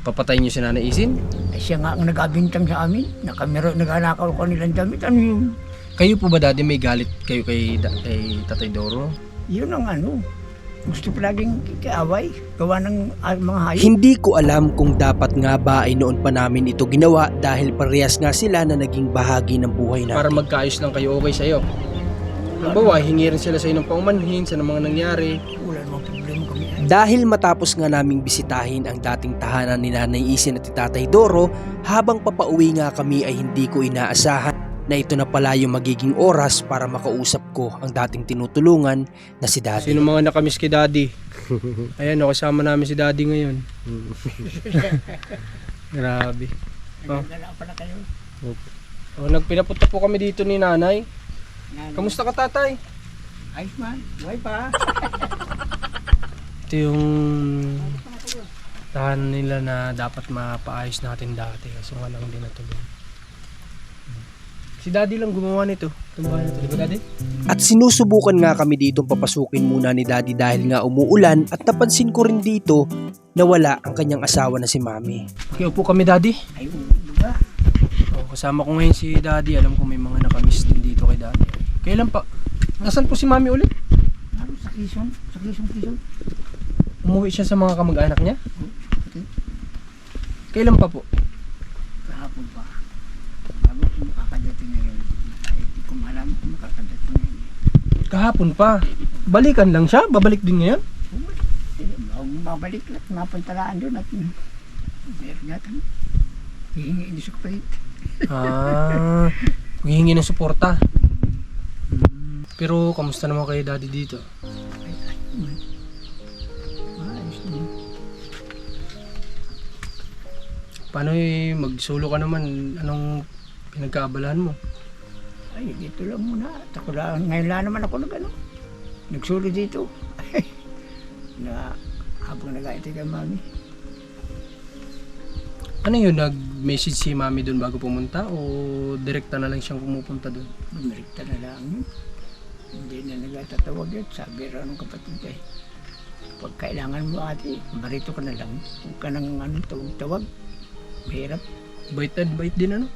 Papatayin niyo si Nanay Isin? Ay siya nga ang nag-abintang sa amin. Naganakaw ko nilang damit. Ano yun? Kayo po ba dati may galit kayo kay Tatay Doro? Yun ang ano. Gusto palaging kikiaway. Gawa ng mga hayop. Hindi ko alam kung dapat nga ba ay noon pa namin ito ginawa dahil parehas nga sila na naging bahagi ng buhay natin. Para magkaayos lang kayo okay sa'yo. Halimbawa, hingi rin sila sa'yo ng paumanhin sa mga nangyari. Wala namang problema kami. Dahil matapos nga naming bisitahin ang dating tahanan ni Nanay Isin at Tatay Doro, habang papauwi nga kami ay hindi ko inaasahan na ito na pala yung magiging oras para makausap ko ang dating tinutulungan na si Daddy. Sino mga nakamiss kay Daddy? Ayan, kasama namin si Daddy ngayon. Grabe. Nagdala pa na kayo. Nagpinapunta po kami dito ni Nanay. Kamusta ka, Tatay? Ayos man. Buhay pa. Ito yung tahanan nila na dapat mapaayos natin dati. Kaso nga lang din natuloy. Si Daddy lang gumawa nito. Itong bahay nito. Di ba, Daddy? At sinusubukan nga kami dito papasukin muna ni Daddy dahil nga umuulan at napansin ko rin dito na wala ang kanyang asawa na si Mami. Okay, upo kami, Daddy. Ayun. Diba? Kasama ko ngayon si Daddy. Alam ko may mga nakamiss din dito kay Daddy. Kailan pa? Nasaan po si Mami ulit? Ano sa Quezon? Sa Quezon. Umuwi siya sa mga kamag-anak niya? Okay. Kailan pa po? Kahapon pa. Bago ko makakadating ngayon. Ay, hindi ko malam kung makakadating ngayon. Kahapon pa. Balikan lang siya? Babalik din ngayon? Mabalik lang. Mapuntalaan doon at meron yata. Hihingi hindi sa kapatid. Hihingi ng suporta. Pero kamusta naman kayo Daddy dito? Ayos din. Paano magsolo ka naman? Anong pinagkaabalahan mo? Ay, dito lang muna. Ako lang, ngayon lang naman ako nagsulo dito. Na habang nag-aitay kay Mami. Ano yun? Nag-message si Mami doon bago pumunta? O direkta na lang siyang pumupunta doon? Bumirikta na lang yun. Hindi na nagtatawag yun. Sabi rin ng kapatid eh. Pag kailangan mo ate, marito ka na lang. Huwag ka nang tawag-tawag. Mahirap. Bait din ano?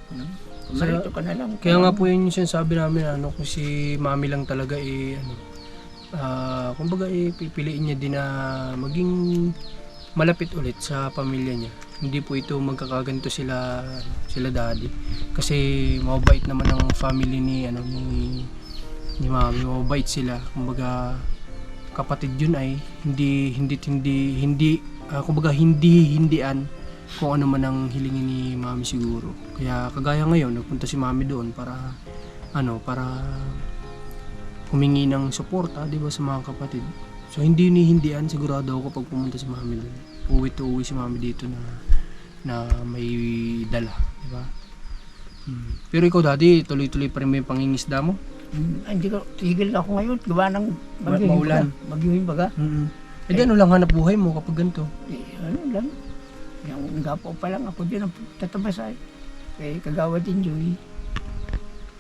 Marito ka na lang. Kaya nga po yun yung sinasabi namin kung si Mami lang talaga kumbaga pipiliin niya din na maging malapit ulit sa pamilya niya. Hindi po ito magkakaganto sila Daddy. Kasi mabait naman ang family ni Mami, mabait sila. Kumbaga kapatid yun ay kumbaga hindian kung ano man ang hilingin ni Mami siguro. Kaya kagaya ngayon nagpunta si Mami doon para humingi ng suporta, di ba, sa mga kapatid. So hindi hindian sigurado ako kapag pumunta si Mami doon. Uwi si Mami dito na may dala, di ba? Pero ikaw Daddy, tuloy-tuloy pa rin yung pangingisda mo? Hindi ko, tigil ako ngayon. Gawa ng Maulan. Bagyuhin baga. Eh di ano lang hanap buhay mo kapag ganito? Ano lang. Yung gapo pa lang ako dyan ang tatabasay. Kaya kagawa din Joey.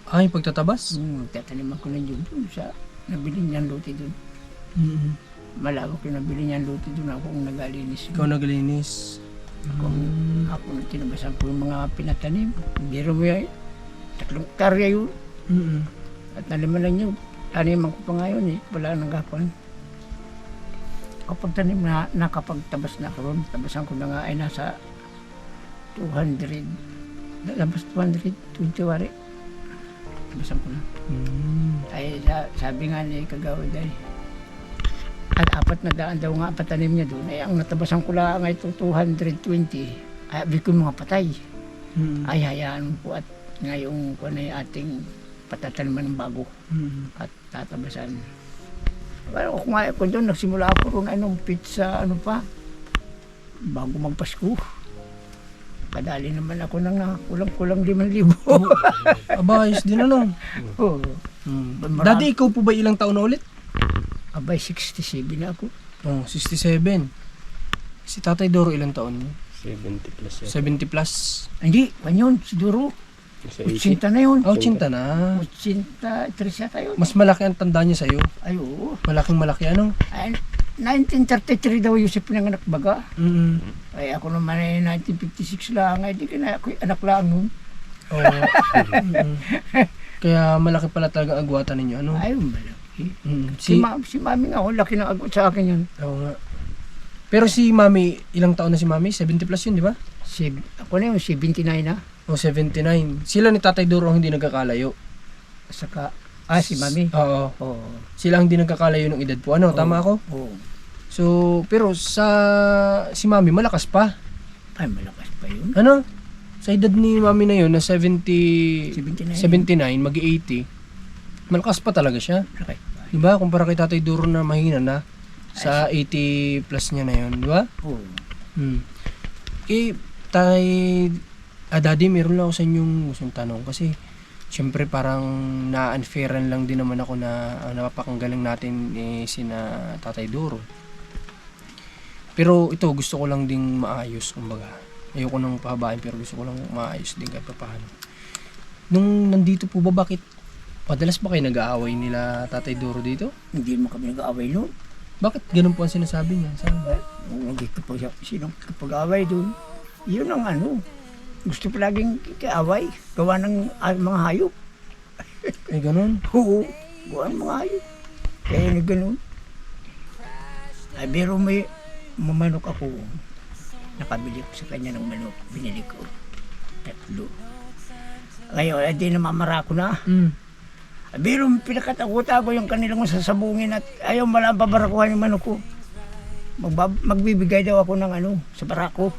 Ay, pagtatabas? Tataniman ko na Joey doon sa nabili niyang luti doon. Malawak yung nabili niyang luti doon ako kung nagalinis. Ikaw naglinis. Kung ako na tinabasan ko yung mga pinatanim. Hindi rin mo yan. 3 karya yun. At naliman lang yun. Taniman ko pa ngayon eh. Wala nang gapon. Kapag tanim na nakapagtabas na ako ron, tabasan ko na nga ay nasa 200. Labas 220 wari. Tabasan ko na. Ay sabi nga ni Kagawad ay at 4 na daan daw nga patanim niya doon. Ay ang natabasan ko lang ay 220. Ay abig ko mga patay. Ay hayaan po at ngayong kung ay ating patataniman ng bago at tatabasan. Pero kung doon nagsimula ako ron pizza pa bago magpasko. Kadali naman ako ng kulang 5,000. Abayos din ano? Oo. Daddy, ikaw po ba ilang taon na ulit? Abay, 67 na ako. 67. Si Tatay Doro ilang taon niya? 70 plus. 70 plus? Hindi, kanyon, siguro. 80 na yun. 80 na. 83 yata yun. Mas malaki ang tanda niya sa'yo. Ay, oo. Malaki ano? Ay, 1933 daw Yusip pinanganak baga. Mm. Ay ako naman ay 1956 lang. Ay di ka na ako anak lang nun. Oo. Mm. Kaya malaki pala talaga agwatan ninyo, ano? Ay, malaki. Mm. Si mami nga, laki ng agot sa akin yan. Oo nga. Pero si Mami, ilang taon na si Mami? 70 plus yun, di ba? Ako na yung 79 na. O 79. Sila ni Tatay Doro ang hindi nagkakalayo. Saka, si mami. Oo. Oo. Sila ang hindi nagkakalayo ng edad po. Ano, tama ako? Oo. So, pero si Mami malakas pa. Ay, malakas pa yun. Ano? Sa edad ni Mami na yun, na 79, 79. magi-80, malakas pa talaga siya. Malakas pa. Diba? Kumpara kay Tatay Duro na mahina na, sa 80 plus niya na yun, diba? Oo. Hmm. Daddy, meron lang ako sa inyong gustong tanong kasi syempre parang na-unfairan lang din naman ako na napapakinggan natin sina Tatay Duro. Pero ito, gusto ko lang ding maayos, kumbaga. Ayoko nang pahabain pero gusto ko lang maayos din kahit paano. Nung nandito po ba, bakit madalas ba kayo nag-aaway nila Tatay Duro dito? Hindi mo kami nag-aaway noon. Bakit ganun po ang sinasabi niya? Saan ba? Hindi kapag sinong kapag-aaway doon. Yun ang ano. Gusto palaging kaaway. Gawa ng mga hayop. Ay, ganun? Oo. Gawa ng mga hayop. Kaya na ganun. Ay, pero may mamanok ako. Nakabili ko sa kanya ng manok. Binili ko. 3. Ngayon, ay di namamara ko na. Mm. Pero pinakatakota ko yung kanilang sasabungin at ayaw malang pabarakuhan yung manok ko. Magbibigay daw ako ng sa barako.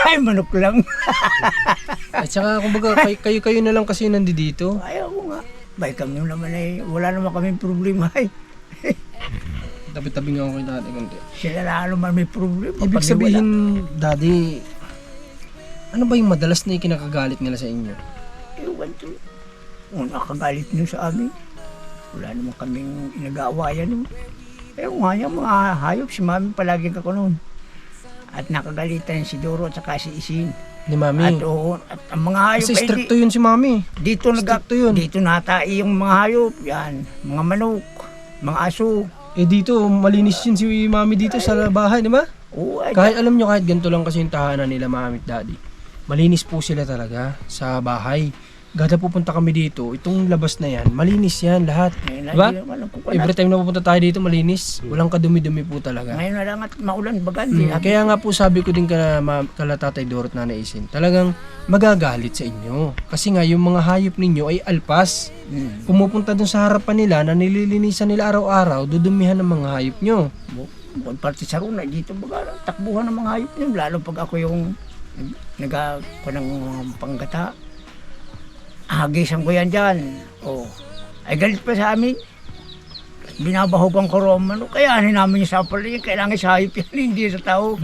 Ay, manok lang. At saka, kumbaga, kayo na lang kasi nandito. Ayaw ko nga. Bay kami naman wala naman kaming problema ay. Tabi-tabi nga ako kay Daddy konti. Sila na naman may problema. Ibig Pag sabihin, Daddy, ano ba yung madalas na ikinakagalit nila sa inyo? Ewan to. Kung nakagalit nyo sa amin, wala naman kaming inag-aawayan nun. Ewan nga yung mga hayop, si mami palagi ako noon. At nakagalitan si Doro at saka si Isin. Ni Mami. At oo, at ang mga hayop Kasi stricto yun si Mami. dito stricto yun. dito natai yung mga hayop, yan, mga manok, mga aso. Eh dito, malinis yun si Mami dito sa bahay, di ba? Oo, ay, Kahit alam nyo, kahit ganito lang kasi yung tahanan nila Mami at Daddy. Malinis po sila talaga sa bahay. Gada pupunta kami dito, itong labas na yan, malinis yan lahat. Diba? Every time na pupunta tayo dito, malinis. Walang kadumi-dumi po talaga. Ngayon na lang at maulan bagan. Kaya nga po sabi ko din kala Tatay Doro at Nanay Isin, talagang magagalit sa inyo. Kasi nga yung mga hayop ninyo ay alpas. Pumupunta dun sa harapan nila na nililinisan nila araw-araw, dudumihan ng mga hayop nyo. Bukod parte sa runa, dito baga takbuhan ng mga hayop nyo. Lalo pag ako yung nag-ako ng panggata. Hagisan ko yan dyan. Oh. Ay galit pa sa amin. Binabahugan ko Roman. Kaya namin yung sapal niya. Kailangan sa hayop yan, hindi sa tao.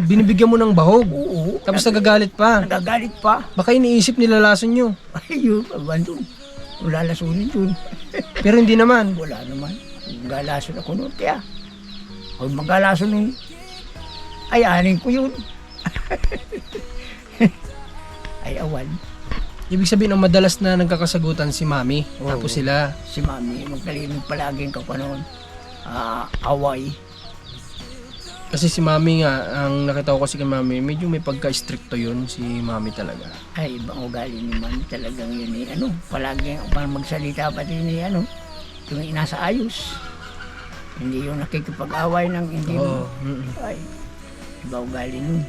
Binibigyan mo ng bahog. Oo. Tapos nagagalit pa. Nagagalit pa. Baka iniisip nilalason nyo. Ayun, abandon. Wala lasunin dun. Pero hindi naman. Wala naman. Galason ako noon. Kaya, kung magalason nun, ay anin ko yun. Ay awan. Ibig sabihin, ang madalas na nagkakasagutan si Mami. Oo. Tapos sila. Si Mami, magkalimig palaging ka pa noon. Away. Kasi si Mami nga, ang nakita ko kasi kay Mami, medyo may pagka-stricto yun si Mami talaga. Ay, ibang ugali ni Mami talagang yun eh. Palaging parang magsalita pati ni yung inasa ayos. Hindi yung nakikipag-away ng hindi Oo. Ay, ibang ugali nun.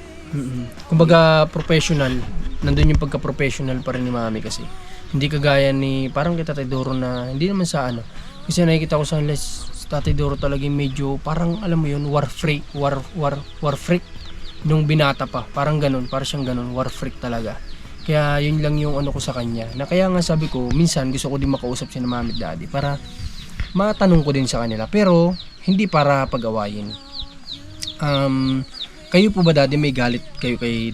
Kumbaga professional. Nandun yung pagka-professional pa rin ni Mami kasi. Hindi kagaya ni, parang kay Tatay Doro na, hindi naman sa Kasi nakikita ko sa Tatay Doro talagang medyo, parang alam mo yun, war freak nung binata pa. Parang ganun, parang siyang ganun, war freak talaga. Kaya yun lang yung ko sa kanya. Na kaya nga sabi ko, minsan gusto ko din makausap siya ng Mami at Daddy para matanong ko din sa kanila. Pero, hindi para pag-awayin. Kayo po ba, Daddy, may galit kayo kay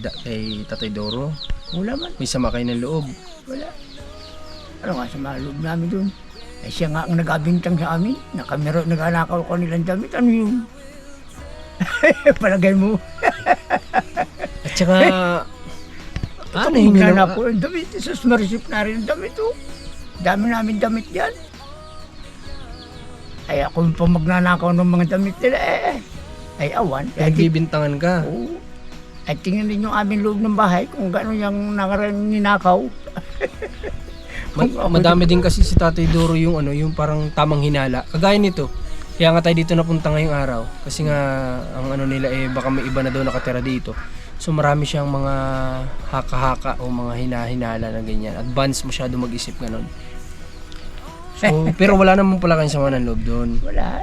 Tatay Doro? Wala man. May sama kayo ng loob? Wala. Ano nga sa mga loob namin doon? Eh siya nga ang nag-abintang sa amin. Nag-anakaw ko nilang damit. Ano yun? Palagay mo. At saka, Ano hingi yung na po yung damit? Sus, marisip na rin ang damit oh. Dami namin damit yan. Ay ako yung pa magnanakaw ng mga damit nila ay awan. Nagbibintangan ka. Oo. Ay tingnan din yung aming loob ng bahay kung gano'n yung ninakaw. Madami din kasi si Tatay Doro yung ano, yung parang tamang hinala. Kagaya nito. Kaya nga tayo dito napunta ngayong araw. Kasi nga ang ano nila baka may iba na daw nakatira dito. So marami siyang mga haka-haka o mga hinahinala na ganyan. Advance masyado mag-isip ganun. So, pero wala naman pala kayong sama ng loob doon. Wala.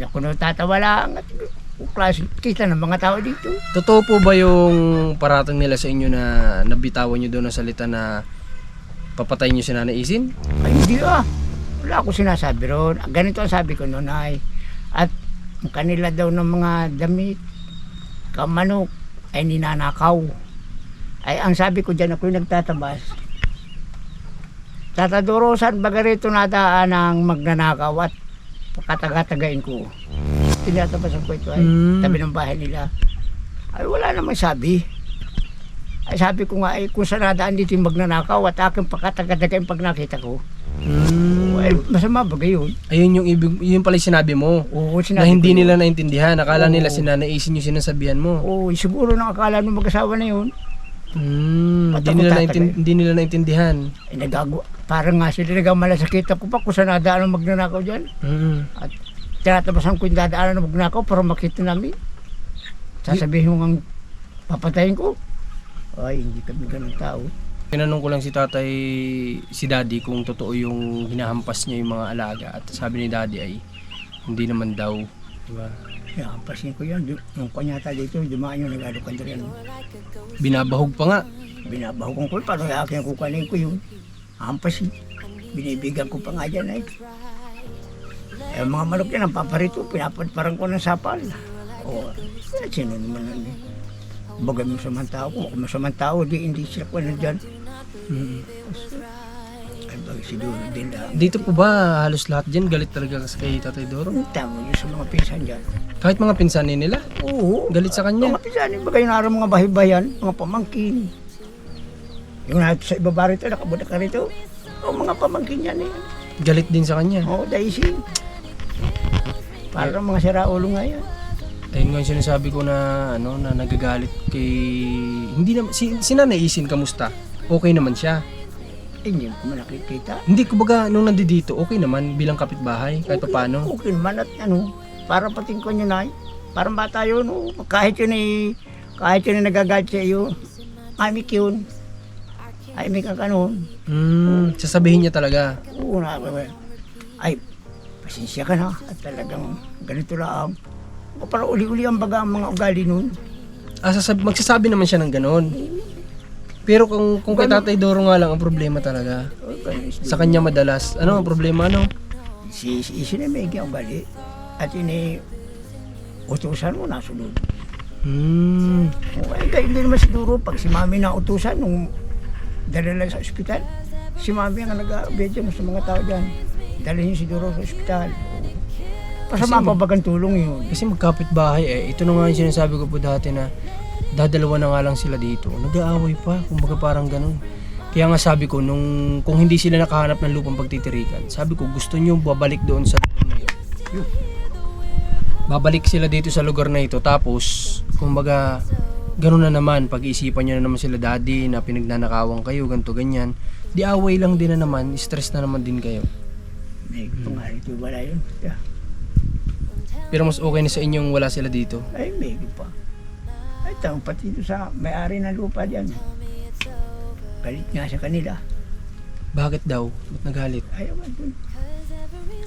Ako natatawa lang at klase kita ng mga tao dito. Totoo po ba yung paratang nila sa inyo na nabitawan nyo doon ng salita na papatayin nyo si Nanay Isin? Ay hindi wala ako sinasabi ron. Ganito ang sabi ko noon ay at ang kanila daw ng mga damit kamanok ay ninanakaw. Ay ang sabi ko dyan, ako yung nagtatabas. Tatadoro saan baga rito nadaan ang magnanakaw at pakataga-tagain ko. Tinatabasan ko ito ay tabi ng bahay nila. Ay wala namang sabi. Ay sabi ko nga ay kung saan nadaan dito yung magnanakaw at aking pakataga-tagain pag nakita ko. Ay masama bagay yun. Ayun yun pala yung sinabi mo. Oo, Na hindi nila naintindihan. Akala nila si Nanay Isin yung sinasabihan mo. Oo, siguro nang akala ng mag-asawa na yun. Hindi nila naintindihan. Ay nagagawa. Parang nga sila nagamalasakit ako pa kung saan nadaan ang magnanakaw dyan. At tinatabasan ko yung dadaanan ng magnanakaw para makita namin. Sasabihin mo nga papatayin ko. Ay, hindi kami ganun tao. Tinanong ko lang si Daddy kung totoo yung hinahampas niya yung mga alaga. At sabi ni Daddy ay hindi naman daw. Diba? Hampasin ko yan. Yung kanyata dito, dumaan yung nag-alukan rin. Binabahog pa nga. Binabahugan ko, paano akin kukunin ko yun. Hampasin. Binibigyan ko pa nga dyan ay. Eh, mga manok yan, ang paparito, pinapadparang ko ng sapal. O, sino naman nun eh. Bagay mo sa mga tao, kung masamang tao, hindi sila ko na dyan. Ay, bagay si Doro din lang. Dito po ba halos lahat dyan galit talaga kasi kay Tatay Doro? Ang tamo yun sa mga pinsan dyan. Kahit mga pinsanin nila, Oo. galit sa kanya. Mga pinsan, bagay na araw mga bahay-bayan, mga pamangkin. Yung natin sa ibaba rito, nakabuda ka rito. O mga pamangkin yan eh. Galit din sa kanya. Oo, daisy. Parang mga siraulo nga yan. Ayun nga yung sinasabi ko na ano na nagagalit kay hindi naman si Nanay Isin kamusta? Okay naman siya. Hindi ko man nakikita. Hindi kumbaga nung nandito okay naman bilang kapitbahay kahit paano. Okay naman at parang pating ko nyo na parang bata yun. Kahit yun nagagalit sa iyo. Amik yun. Amik ang kanon. Sasabihin niya talaga. Oo na. Ay, pasensya ka na. At talagang ganito lang. Para uli-uli ang baga ang mga ugali nun. Magsasabi naman siya ng ganon. Pero kung kay Tatay Doro nga lang ang problema talaga. Sa kanya madalas. Ano ang problema ano? Si Isinamig ang ugali. At utusan mo nasunod. Okay, kaya hindi naman siguro pag si Mami na utusan nung dala lang sa ospital. Si Mami ang nag-abedya mo sa mga tao dyan. Dalhin siguro sa ospital. Pasama pa bagang tulong yun. Kasi magkapit bahay ito na nga yung sinasabi ko po dati na dadalawa na nga lang sila dito. Nag-aaway pa, kumbaga parang ganun. Kaya nga sabi ko, kung hindi sila nakahanap ng lupang pagtitirikan, sabi ko gusto nyo babalik doon sa lugar na ito. Babalik sila dito sa lugar na ito, tapos kumbaga ganun na naman, pag-iisipan nyo na naman sila Daddy na pinagnanakawan kayo, ganto ganyan. Di away lang din na naman, stress na naman din kayo. May pangalit yung wala yun. Yeah. Pero mas okay na sa inyong wala sila dito. Ay, maybe pa. Ay, tawag pati ito sa may-ari ng lupa dyan. Galit nga sa kanila. Bakit daw? Ba't nagalit? Ayaw nga dun.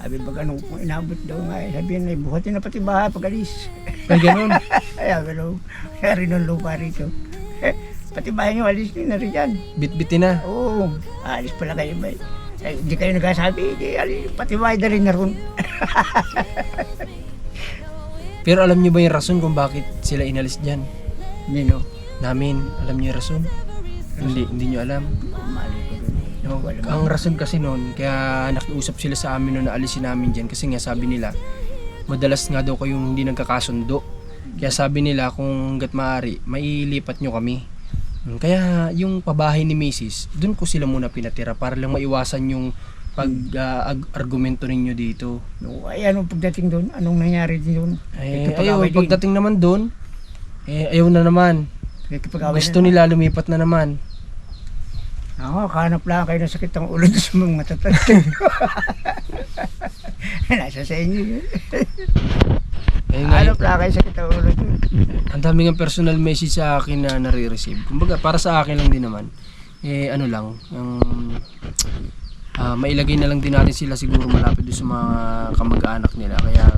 Sabi baga nung inabot daw nga, sabihin na buhatin na pati bahay pag alis. Ay, ganun. Ayaw gano'n. May-ari ng lupa rito. Pati bahay nyo, alis nyo na rin dyan. Bit-bitin na. Oo, alis pala kayo ba? Hindi kayo nagsasabi, pati bahay na rin na ron. Pero alam niyo ba yung rason kung bakit sila inalis dyan? Nino? Namin, alam niyo yung rason? Hindi niyo alam. Mali ko rin. No, ang rason kasi noon, kaya nakiusap sila sa amin noon na alisin namin dyan kasi nga sabi nila, madalas nga daw kayong hindi nagkakasundo. Kaya sabi nila kung hanggat maaari, mailipat nyo kami. Kaya yung pabahay ni Mrs., doon ko sila muna pinatira para lang maiwasan yung argumento ninyo dito? No, ay ano pagdating doon? Anong nangyari din doon? Ayaw, pagdating naman doon, ayaw na naman. Gusto nila lumipat na naman. Ako, kahanap lang kayo ng sakit ng ulo sa mga matatanda. Nasa sa inyo yun. Hanap lang kayo sakit ng ulo doon. Ang dami ng personal message sa akin na nare-receive. Kumbaga, para sa akin lang din naman. Ano lang, mailagay na lang din natin sila siguro malapit doon sa mga kamag-anak nila. Kaya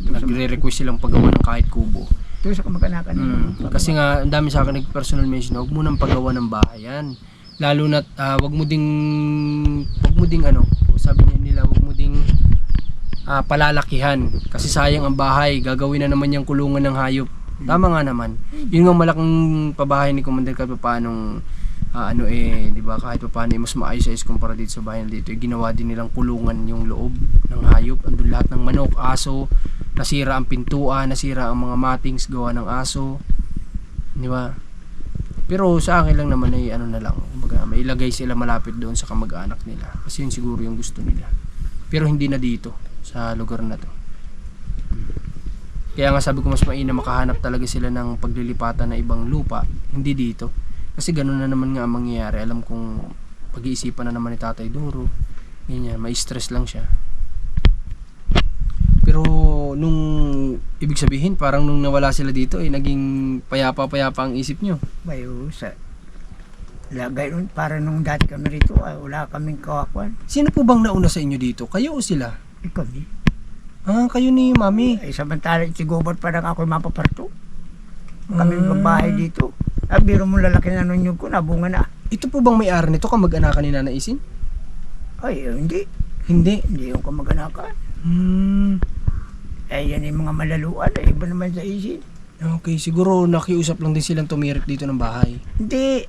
nagre-request silang paggawa ng kahit kubo. Doon sa kamag-anakan nila. Kasi nga, ang dami sa akin nag-personal message na huwag mo nang paggawa ng bahayan. Lalo na wag mo ding sabi nila wag mo ding palalakihan kasi sayang ang bahay, gagawin na naman yung kulungan ng hayop. Tama nga naman. Yun nga malaking pabahay ni Commander kahit paanong di ba, kahit paano mas maayos kumpara dito sa bahay dito. Ginawa din nilang kulungan yung loob ng hayop. Andun lahat ng manok, aso, nasira ang pintuan, nasira ang mga matings gawa ng aso. Di ba? Pero sa akin lang naman ay na lang, kumbaga may ilagay sila malapit doon sa kamag-anak nila kasi yun siguro yung gusto nila. Pero hindi na dito sa lugar na to. Kaya nga sabi ko mas mainam makahanap talaga sila ng paglilipatan na ibang lupa, hindi dito. Kasi ganoon na naman nga ang mangyayari. Alam kong pag-iisipan na naman ni Tatay Doro. Ganyan, may stress lang siya. Pero nung ibig sabihin parang nung nawala sila dito naging payapa-payapa ang isip nyo. Bayo sa lagay nun, para nung dati kami rito, wala kaming kawakuan. Sino po bang nauna sa inyo dito? Kayo o sila? Kami. Kayo ni Mami. Ay samantala itigobot pa lang ako mapaparto. Kami magbahay dito. Biro mo lalaki na nun yung ko, nabunga na. Ito po bang may-ari nito? Kamag-anakan ni Nanay Isin? Ay, hindi. Hindi. Hindi yung kamag-anakan. Yan yung mga malaluan. Iba naman sa isin. Okay, siguro nakiusap lang din silang tumirik dito ng bahay. Hindi.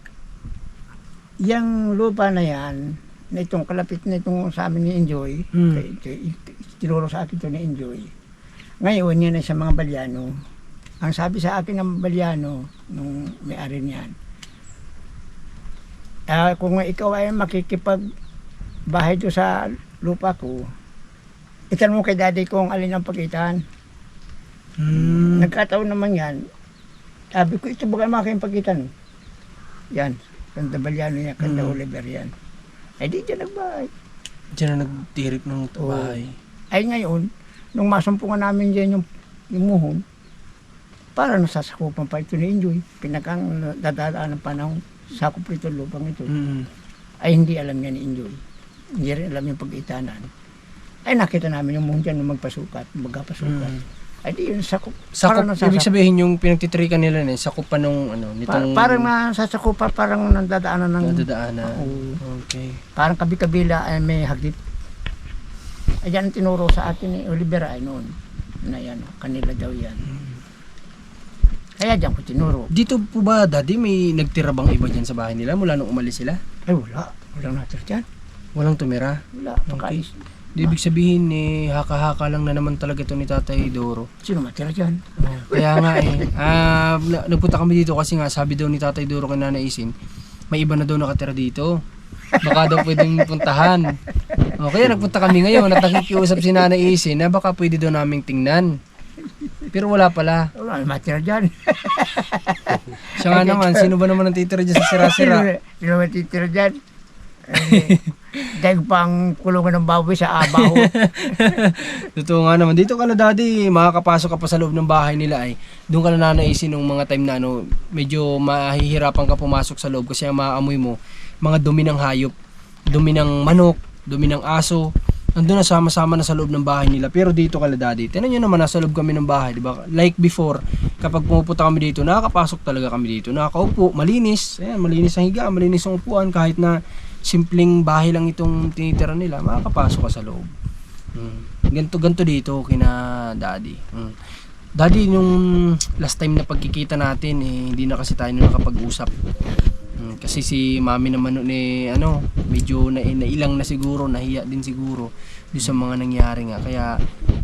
Yang lupa na yan, na itong kalapit na itong sa amin ni Enjoy, tinuro sa akin ito ni Enjoy. Ngayon, yan ay sa mga Balyano. Ang sabi sa akin ng Balyano, nung may-ari niyan, kung ikaw ay makikipagbahay doon sa lupa ko, itanong mo kay daddy kung alin ang pagitan. Nagkataon naman yan. Sabi ko, ito ba kayo makakayong pagitan? Yan, Kanda Balyano yan, Kanda Oliver yan. Ay di dyan nagbahay. Diyan na nagtirik ng bahay. Ay ngayon, nung masumpungan namin dyan yung muhon, parang nasasakupan pa ito ni Enjoy. Pinakang dadaan ng panahon, sakop ito lupang ito. Ay hindi alam niya ni Enjoy. Hindi rin alam yung pag-itanan. Ay nakita namin yung muhon dyan nung magpasukat, magpasukat. Ay di yun sakop. Sakop, ibig sabihin yung pinagtitrikan nila sakop pa nung nitong... parang nasasakupan, parang nandadaanan ng... Nadadaanan. Okay. Parang kabi-kabila ay may hagdip. Ay yan ang tinuro sa atin ni Oliver ay noon. Na yan, kanila daw yan. Kaya diyan ko tinuro. Dito po ba, Daddy, may nagtira bang iba dyan sa bahay nila mula nung umalis sila? Ay wala. Walang natira dyan. Walang tumira? Wala. Pakais. Di ibig sabihin, haka-haka lang na naman talaga ito ni Tatay Doro. Sino matira dyan? Kaya nga nagpunta kami dito kasi nga sabi daw ni Tatay Doro kay Nanay Isin, may iba na daw nakatira dito. Baka daw pwedeng puntahan. Kaya nagpunta kami ngayon at nakikiusap si Nanay Isin na baka pwede daw naming tingnan. Pero wala pala. Wala matira dyan. Siya nga naman, sino ba naman ang titira dyan sa sira-sira? Sino matitira dyan? Dahil pang kulungan ng baboy sa abaho. Totoo nga naman. Dito ka na, Daddy, makakapasok ka pa sa loob ng bahay nila doon ka na nanaisin nung mga time na medyo mahihirapan ka pumasok sa loob kasi ang maaamoy mo, mga dumi ng hayop, dumi ng manok, dumi ng aso, nandun na sama-sama na sa loob ng bahay nila. Pero dito ka na, Daddy, tinan nyo naman, nasa loob kami ng bahay, di ba? Like before, kapag pumupunta kami dito, nakakapasok talaga kami dito, nakakaupo, malinis, malinis ang higa, malinis ang upuan, kahit na simpleng bahay lang itong tinitira nila, makakapasok ka sa loob. Ganto dito kina Daddy. Daddy, nung last time na pagkikita natin, hindi na kasi tayo nakapag-usap. Kasi si Mami naman medyo nailang na siguro, nahiya din siguro doon sa mga nangyari nga. Kaya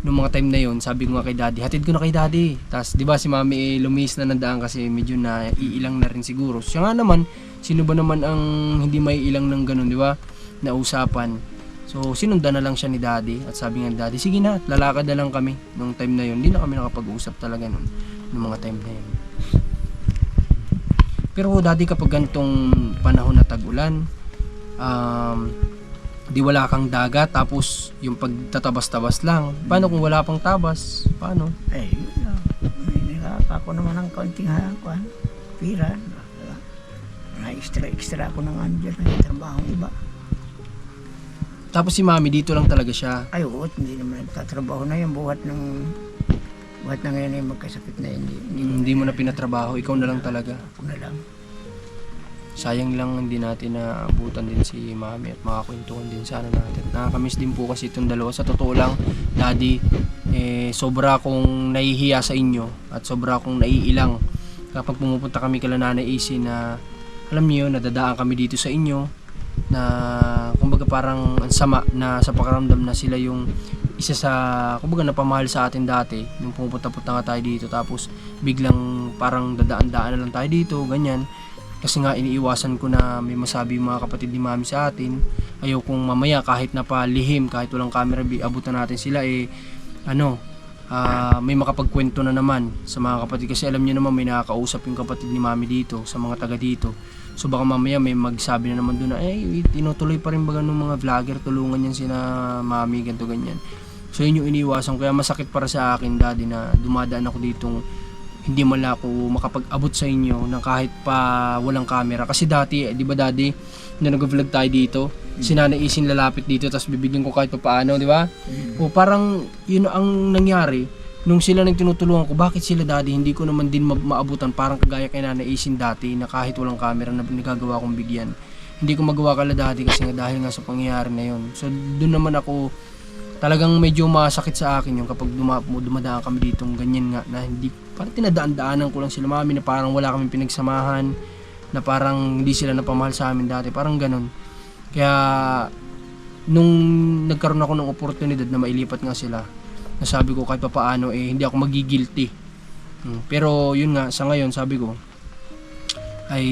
nung mga time na yon, sabi ko nga kay Daddy, hatid ko na kay Daddy. Tapos 'di ba si Mami lumis na nandaan kasi medyo naiilang na rin siguro. Siya nga naman, sino ba naman ang hindi may ilang ng ganun, 'di ba? Na usapan. So So sinundan na lang siya ni daddy at sabi nga ni daddy, sige na, lalakad na lang kami. Nung time na yun, hindi na kami nakapag-usap talaga nun, nung mga time na yun. Pero daddy, kapag ganitong panahon na tag-ulan, di wala kang dagat, tapos yung pagtatabas-tabas lang, paano kung wala pang tabas? Paano? Eh, yun lang. May nakakako naman ng kaunting pira. Na-extra ako ng andyan na trabaho iba. Tapos si mami dito lang talaga siya. Ay, oo, hindi naman nagtatrabaho na yun. Buhat na ngayon ay magkasakit na Hindi mo na pinatrabaho, ikaw na lang talaga. Ako na lang. Sayang lang hindi natin naabutan din si mami at makakwentuhan din sana natin. Nakakamiss din po kasi itong dalawa. Sa totoo lang, daddy, sobra akong nahihiya sa inyo at sobra akong naiilang kapag pumupunta kami kala Nanay AC na alam niyo, nadadaan kami dito sa inyo na kumbaga parang ang sama na sa pakiramdam na sila yung isa sa kumbaga napamahal sa atin dati nung pumupunta-punta nga tayo dito, tapos biglang parang dadaan-daan na lang tayo dito, ganyan. Kasi nga iniiwasan ko na may masabi yung mga kapatid ni mami sa atin. Ayaw kong mamaya kahit napalihim, kahit walang camera, abutan natin sila may makapagkwento na naman sa mga kapatid. Kasi alam niyo naman may nakakausap yung kapatid ni mami dito sa mga taga dito. So baka mamaya may magsabi na naman doon na tinutuloy pa rin ba ng mga vlogger, tulungan yan sina mami, ganito ganyan. So yun yung iniiwasan. Kaya masakit para sa akin, daddy, na dumadaan ako ditong hindi man lang ako makapag-abot sa inyo ng kahit pa walang camera. Kasi dati, di ba daddy, na nag-vlog tayo dito, si Nanay Isin lalapit dito tapos bibigyan ko kahit pa paano, di ba? O parang yun ang nangyari nung sila nang tinutulungan ko. Bakit sila daddy hindi ko naman din maabutan, parang kagaya kay Nanay Isin dati na kahit walang camera na nagagawa kong bigyan. Hindi ko magawa kala daddy kasi nga dahil nga sa pangyayari na yun. So doon naman ako talagang medyo masakit sa akin yung kapag dumadaan kami dito ganyan nga na hindi, parang tinadaan-daanan ko lang sila mami na parang wala kaming pinagsamahan, na parang hindi sila napamahal sa amin dati, parang ganun. Kaya nung nagkaroon ako ng oportunidad na mailipat nga sila, nasabi ko kahit papaano hindi ako magigilty. Pero yun nga, sa ngayon sabi ko ay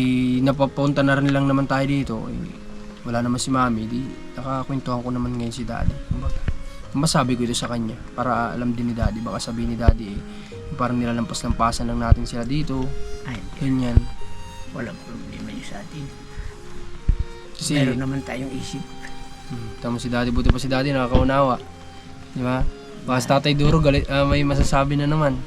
napapunta na rin lang naman tayo dito, wala naman si mami, di nakakwentuhan ko naman ngayon si daddy. Masabi ko ito sa kanya para alam din ni daddy, baka sabihin ni daddy parang nilalampas-lampasan lang natin sila dito. Ay, ganyan. Walang problema yun sa atin. Kasi meron naman tayong isip. Tama si daddy, buti pa si daddy nakakaunawa, di ba? Baka si Tatay Duro galit, may masasabi na naman.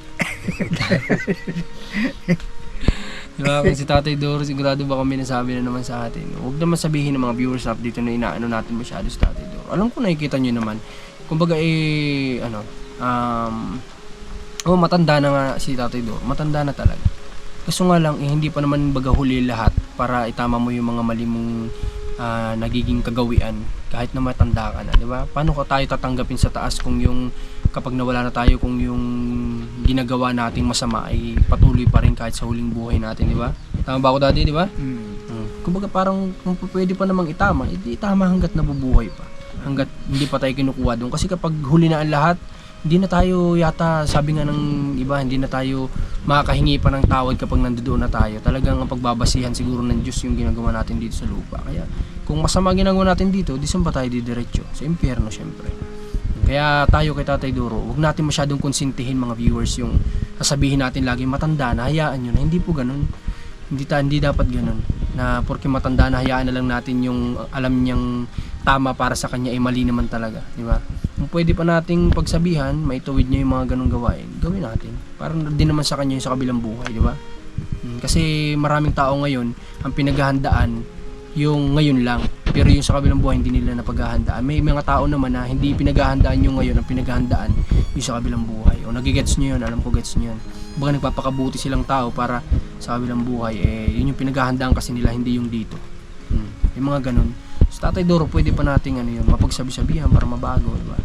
Di ba? Kung si Tatay Duro sigurado baka may nasabi na naman sa atin. Huwag naman sabihin ng mga viewers up dito na inaano natin masyado si Tatay Duro. Alam ko nakikita nyo naman. Kumbaga matanda na nga si Tatay Duro. Matanda na talaga. Kaso nga lang hindi pa naman baga huli lahat para itama mo yung mga mali mong nagiging kagawian kahit na matanda ka na, di ba? Paano ko tayo tatanggapin sa taas kung yung kapag nawala na tayo, kung yung ginagawa nating masama ay patuloy pa rin kahit sa huling buhay natin, di ba? Tama ba ako dati, di ba? Kumbaga parang kung pwede pa namang itama, itama hanggat nabubuhay pa. Hanggat hindi pa tayo kinukuha doon. Kasi kapag huli na ang lahat, hindi na tayo yata, sabi nga ng iba, hindi na tayo makakahingi pa ng tawad kapag nandoon na tayo. Talagang ang pagbabasihan siguro ng Diyos yung ginagawa natin dito sa lupa. Kaya kung masama ginagawa natin dito, di saan ba tayo didiretso? Sa impyerno syempre. Kaya tayo kay Tatay Duro, huwag natin masyadong konsintihin mga viewers yung sasabihin natin lagi matanda na, hayaan nyo na. Hindi po ganun. Hindi dapat ganun. Na porque matanda na, hayaan na lang natin yung alam niyang tama para sa kanya ay mali naman talaga, di ba? Kung pwede pa nating pagsabihan, maituwid niya yung mga ganung gawain, gawin natin. Para din naman sa kanya yung sa kabilang buhay, di ba? Kasi maraming tao ngayon ang pinaghahandaan yung ngayon lang, pero yung sa kabilang buhay hindi nila napaghahandaan. May mga tao naman na hindi pinaghahandaan yung ngayon, ang pinaghahandaan yung sa kabilang buhay. O nagigets nyo yun, alam ko gets nyo yun. Baka nagpapakabuti silang tao para sa kabilang buhay, yun yung pinaghahandaan kasi nila, hindi yung dito. Yung mga ganun. Sa Tatay Duro, pwede pa nating mapagsabi-sabihan para mabago, diba?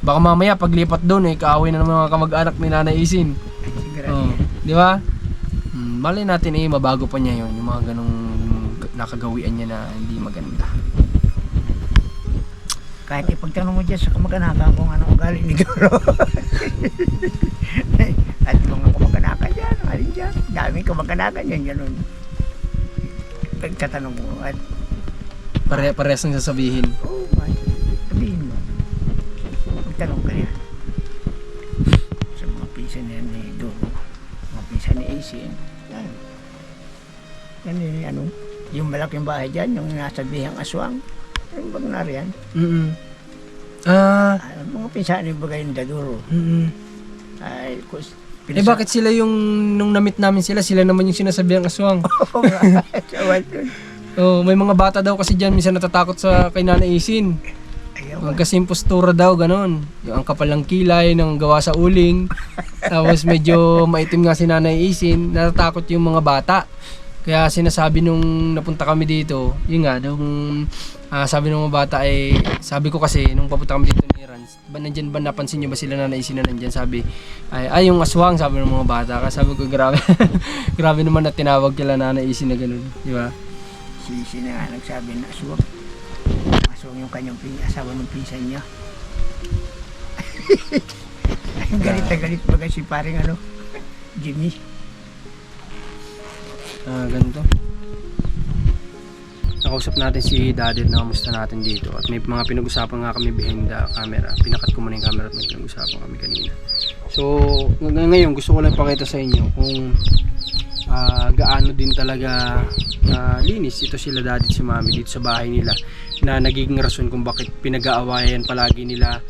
Baka mamaya paglipat doon kaaway na ng mga kamag-anak ni Nanay Isin. Di ba? Malay natin mabago pa niya yun, yung mga ganong nakagawian niya na hindi maganda. Kahit ipagtanong mo dyan sa kamag-anakan kung anong ugali ni Duro. At mga kamag-anakan dyan, alin dyan, daming kamag-anakan dyan, gano'n. Pagtatanong mo at Parehas ng sasabihin. sabihin mo. tanong ka yan. Sa mga pinsan niya ni Doro, mga pinsan ni AC, yan. Yan yung ano, yung malaking bahay dyan, yung nasa bihang aswang. Yung bang nariyan? Mga pinsan ni bagay ng Doro. Ay, Bakit sila yung, nung na-meet namin sila naman yung sinasabi ang aswang? Oo nga, sa white yun. Oh, may mga bata daw kasi dyan, minsan natatakot sa kay Nanay Isin. Ayaw. Kasi impostura daw, ganon. Yung ang kapal ng kilay, ng gawa sa uling. Tapos medyo maitim nga si Nanay Isin, natatakot yung mga bata. Kaya sinasabi nung napunta kami dito, yun nga, nung sabi ng mga bata ay, sabi ko kasi, nung papunta kami dito ni Rans, nandyan ba napansin nyo ba sila Nanay Isin na nandyan? Sabi, ay yung aswang, sabi ng mga bata. Kasi sabi ko, grabe, grabe naman na tinawag kila Nanay Isin na ganon, di ba? Si na nga nagsabi na aswang. Aswang yung kanyang asawa ng pinsan niya. Galit na galit bagay si paring ano, Jimmy. Ganito. Nakausap natin si Daddy na kamusta natin dito at may mga pinag-usapan nga kami behind the camera. Pinakat ko muna yung camera at may pinag-usapan kami kanina. So ngayon gusto ko lang pakita sa inyo kung gaano din talaga linis ito sila Daddy at si Mami dito sa bahay nila, na nagiging rason kung bakit pinag-aawayan palagi nila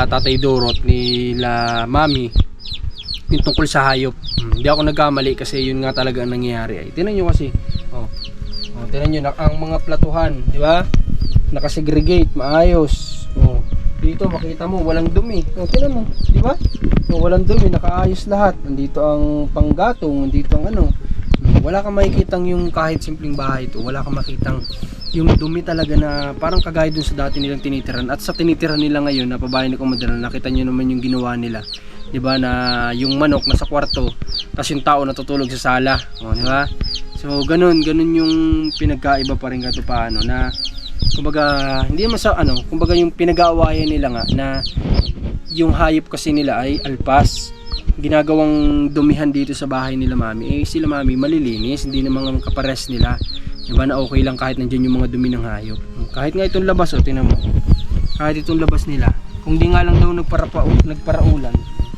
Tatay Doro at nila Mami yung tungkol sa hayop. Hindi ako nagkamali kasi yun nga talaga ang nangyayari. Ay, tinan nyo kasi tinan nyo ang mga platuhan, di ba? Nakasegregate, maayos. Dito makita mo walang dumi. Tinan mo, di ba? Walang dumi, nakaayos lahat. Nandito ang panggatong, nandito ang ano. Wala kang makikitang yung kahit simpleng bahay ito. Wala kang makitang yung dumi talaga na parang kagaya dun sa dati nilang tinitiran. At sa tinitiran nila ngayon na pabahay ni Commodore, nakita nyo naman yung ginawa nila. Diba, na yung manok nasa kwarto, tapos yung tao natutulog sa sala. Diba? So ganun yung pinagkaiba pa rin gato paano na kumbaga hindi naman sa ano, kumbaga yung pinag-aawayan nila nga na yung hayop kasi nila ay alpas. Ginagawang dumihan dito sa bahay nila Mami. Sila Mami malilinis, hindi naman kapares nila. Diba, na okay lang kahit nandiyan yung mga dumi ng hayop. Kahit nga itong labas, tingnan mo. Kahit itong labas nila, kung di nga lang daw nagparaulan,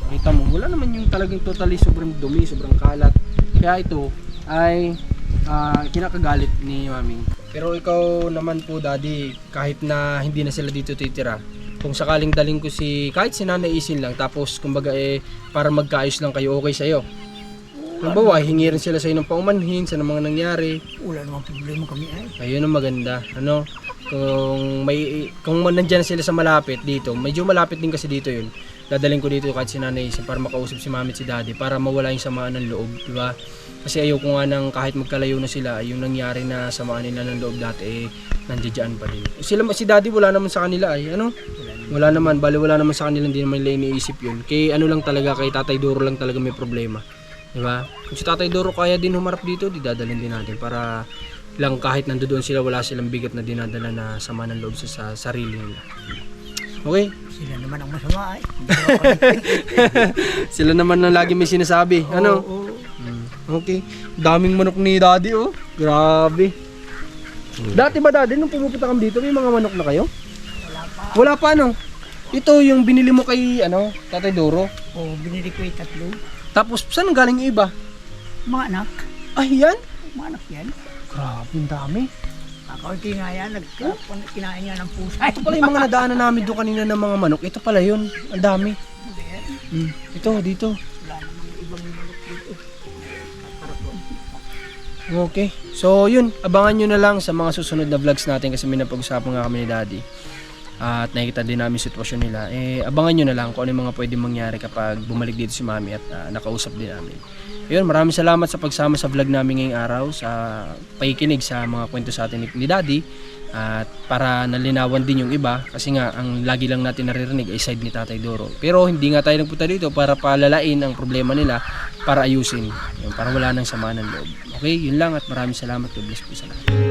kita mo, wala naman yung talagang totally sobrang dumi, sobrang kalat. Kaya ito ay kinakagalit ni Mami. Pero ikaw naman po Daddy, kahit na hindi na sila dito titira, kung sakaling daling ko kahit si Nanay Isin lang, tapos kumbaga para magkaayos lang kayo, okay sa'yo. Halimbawa, hingi rin sila sa'yo ng paumanhin sa mga nangyari. Wala namang problema kami ay. Ayun ang maganda. Ano? Kung nandiyan sila sa malapit dito, medyo malapit din kasi dito yun. Dadaling ko dito kahit si Nanay Isin para makausap si Mami at si Daddy para mawala yung samaan ng loob, di ba? Kasi ayaw ko nga nang kahit magkalayo na sila, yung nangyari na samaan nila ng loob dati nandiyan pa din. Si Daddy wala naman sa kanila ay ano? Wala naman, wala naman sa kanila, hindi naman nila iniisip yun. Kay ano lang talaga, kay Tatay Doro lang talaga may problema. Di ba? Kung si Tatay Doro kaya din humarap dito, di dadalhin din natin para lang kahit nandoon sila, wala silang bigat na dinadala na sama ng loob sa sarili nila. Okay? Sila naman ang masama ay. Sila naman na lagi may sinasabi. Ano? Okay. Daming manok ni Daddy oh. Grabe. Dati ba Daddy, nung pumupunta kami dito, may mga manok na kayo? Wala pa no? Ito yung binili mo kay Tatay Doro. Binili ko yung 3. Tapos saan galing yung iba? Mga anak. Ay yan? Mga anak yan. Grabe, ang dami. Kakaunti nga yan, kinain nga ng pusa. Ito pala yung mga nadaanan namin doon kanina ng mga manok. Ito pala yun. Ang dami. Ito, dito. Wala namang ibang manok dito. Okay. So yun, abangan nyo na lang sa mga susunod na vlogs natin kasi may napag-usapan nga kami ni Daddy. At nakikita din namin sitwasyon nila. Abangan nyo na lang kung ano yung mga pwedeng mangyari kapag bumalik dito si Mami at nakausap din namin. Ayun, maraming salamat sa pagsama sa vlog namin ngayong araw, sa pakikinig sa mga kwento sa atin ni Daddy, at para nalinawan din yung iba kasi nga ang lagi lang natin naririnig ay side ni Tatay Doro. Pero hindi nga tayo nagpunta dito para palalain ang problema nila, para ayusin, para wala nang sama ng loob. Okay, yun lang at maraming salamat. God bless po sa lahat.